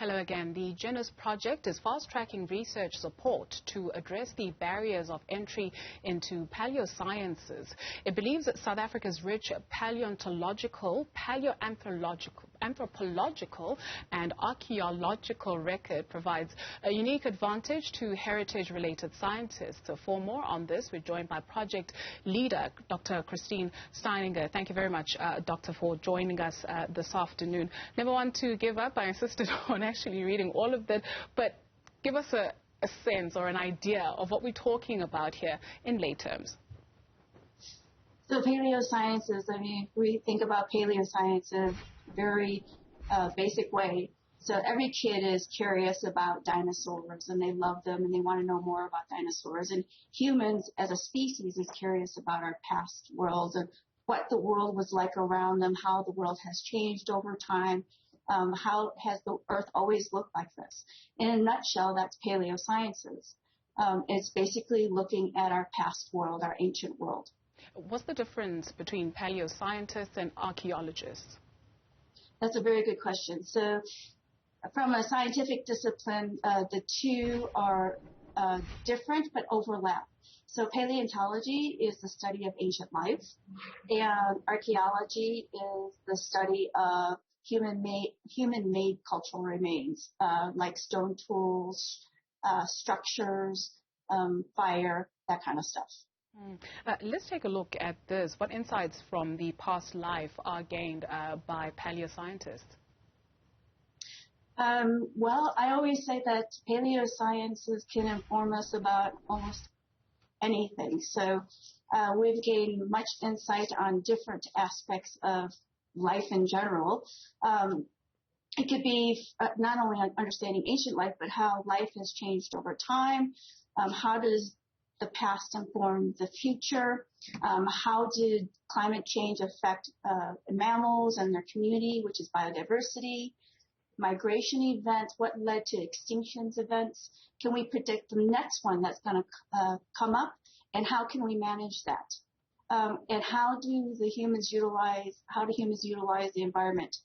Hello again. The Genus project is fast-tracking research support to address the barriers of entry into palaeosciences. It believes that South Africa's rich palaeontological, palaeo-anthropological and archaeological record provides a unique advantage to heritage-related scientists. So for more on this, we're joined by project leader, Dr. Christine Steininger. Thank you very much, Doctor, for joining us this afternoon. Never want to give up. I insisted on actually reading all of that, but give us a sense or an idea of what we're talking about here in lay terms. So palaeosciences, I mean, we think about palaeoscience in a very basic way. So every kid is curious about dinosaurs, and they love them, and they want to know more about dinosaurs. And humans, as a species, is curious about our past worlds and what the world was like around them, how the world has changed over time. How has the Earth always looked like this? In a nutshell, that's palaeosciences. It's basically looking at our past world, our ancient world. What's the difference between paleoscientists and archaeologists? That's a very good question. So from a scientific discipline, the two are different but overlap. So paleontology is the study of ancient life, and archaeology is the study of human-made cultural remains, like stone tools, structures, fire, that kind of stuff. Let's take a look at this. What insights from the past life are gained by paleoscientists? Well, I always say that paleosciences can inform us about almost anything. So we've gained much insight on different aspects of life in general. It could be not only understanding ancient life, but how life has changed over time. How does the past inform the future? How did climate change affect mammals and their community, which is biodiversity? Migration events, what led to extinctions events? Can we predict the next one that's going to come up? And how can we manage that? And how do humans utilize the environment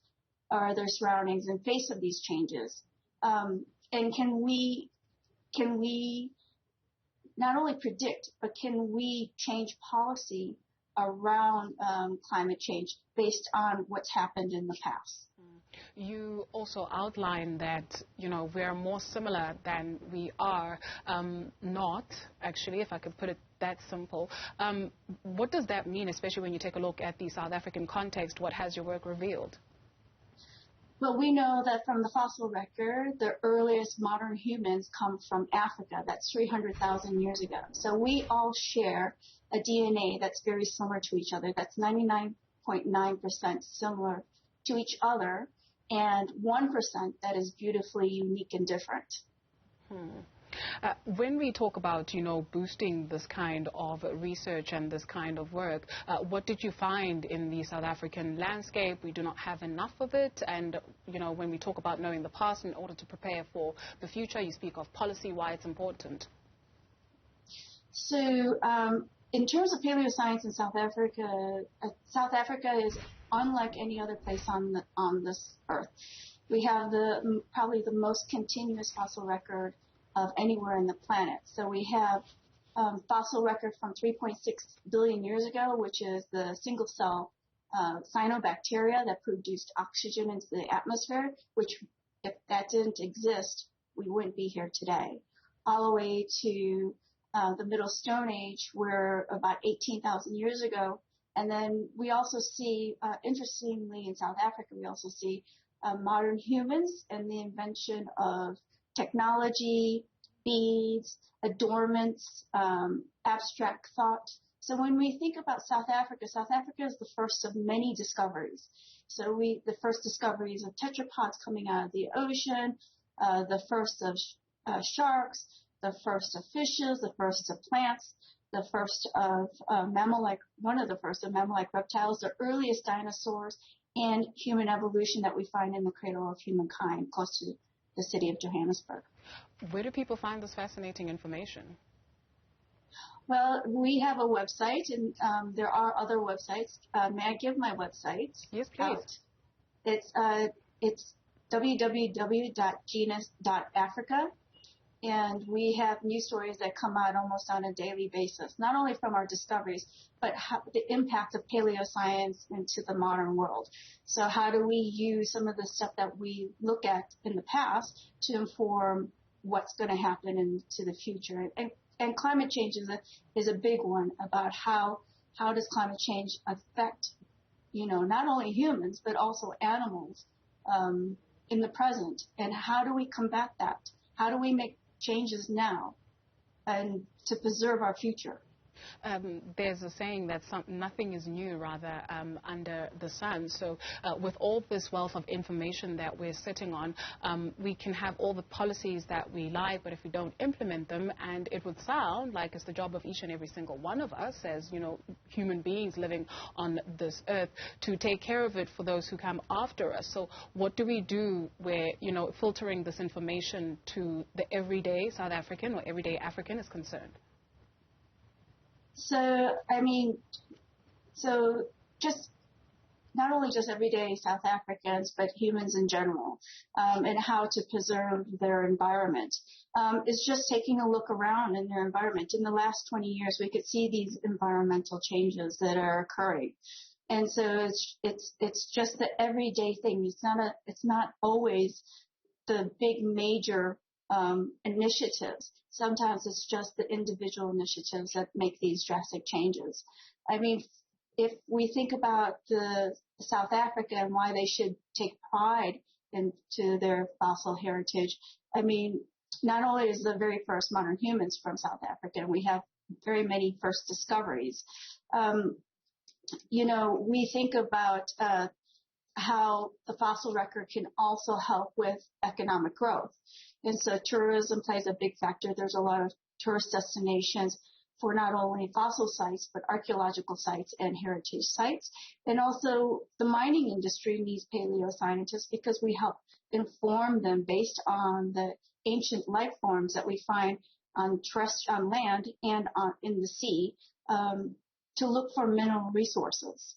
or their surroundings in face of these changes? And can we not only predict, but can we change policy around climate change based on what's happened in the past? You also outline that, we are more similar than we are not, actually, if I could put it that simple. What does that mean, especially when you take a look at the South African context? What has your work revealed? Well, we know that from the fossil record, the earliest modern humans come from Africa. That's 300,000 years ago. So we all share a DNA that's very similar to each other. That's 99.9% similar to each other, and 1% that is beautifully unique and different. When we talk about, boosting this kind of research and this kind of work, what did you find in the South African landscape? We do not have enough of it. And, when we talk about knowing the past in order to prepare for the future, you speak of policy, why it's important. So in terms of paleoscience in South Africa is unlike any other place on this earth. We have probably the most continuous fossil record of anywhere in the planet. So we have fossil record from 3.6 billion years ago, which is the single cell cyanobacteria that produced oxygen into the atmosphere, which if that didn't exist, we wouldn't be here today. All the way to the Middle Stone Age, where about 18,000 years ago. And then we also see, interestingly, in South Africa, we also see modern humans and the invention of technology, beads, adornments, abstract thought. So when we think about South Africa is the first of many discoveries. So the first discoveries of tetrapods coming out of the ocean, the first of sharks, the first of fishes, the first of plants, the first of one of the first of mammal-like reptiles, the earliest dinosaurs, and human evolution that we find in the cradle of humankind close to the city of Johannesburg. Where do people find this fascinating information? Well, we have a website, and there are other websites. May I give my website? Yes, please. It's www.genus.africa. And we have news stories that come out almost on a daily basis, not only from our discoveries, but the impact of paleoscience into the modern world. So how do we use some of the stuff that we look at in the past to inform what's going to happen into the future? And climate change is a big one about how does climate change affect, not only humans, but also animals in the present. And how do we combat that? How do we make changes now and to preserve our future? There's a saying that nothing is new, rather, under the sun. So with all this wealth of information that we're sitting on, we can have all the policies that we like, but if we don't implement them, and it would sound like it's the job of each and every single one of us as, human beings living on this earth to take care of it for those who come after us. So what do we do where, filtering this information to the everyday South African or everyday African is concerned? So just not only just everyday South Africans, but humans in general, and how to preserve their environment. Is just taking a look around in their environment. In the last 20 years, we could see these environmental changes that are occurring. And so it's just the everyday thing. It's not always the big major initiatives. Sometimes it's just the individual initiatives that make these drastic changes. If we think about the South Africa and why they should take pride into their fossil heritage, not only is the very first modern humans from South Africa, and we have very many first discoveries. We think about how the fossil record can also help with economic growth. And so tourism plays a big factor. There's a lot of tourist destinations for not only fossil sites, but archaeological sites and heritage sites. And also the mining industry needs paleoscientists because we help inform them based on the ancient life forms that we find on land and in the sea to look for mineral resources.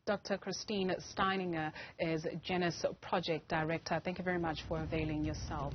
Dr. Christine Steininger is Genus Project Director. Thank you very much for availing yourself.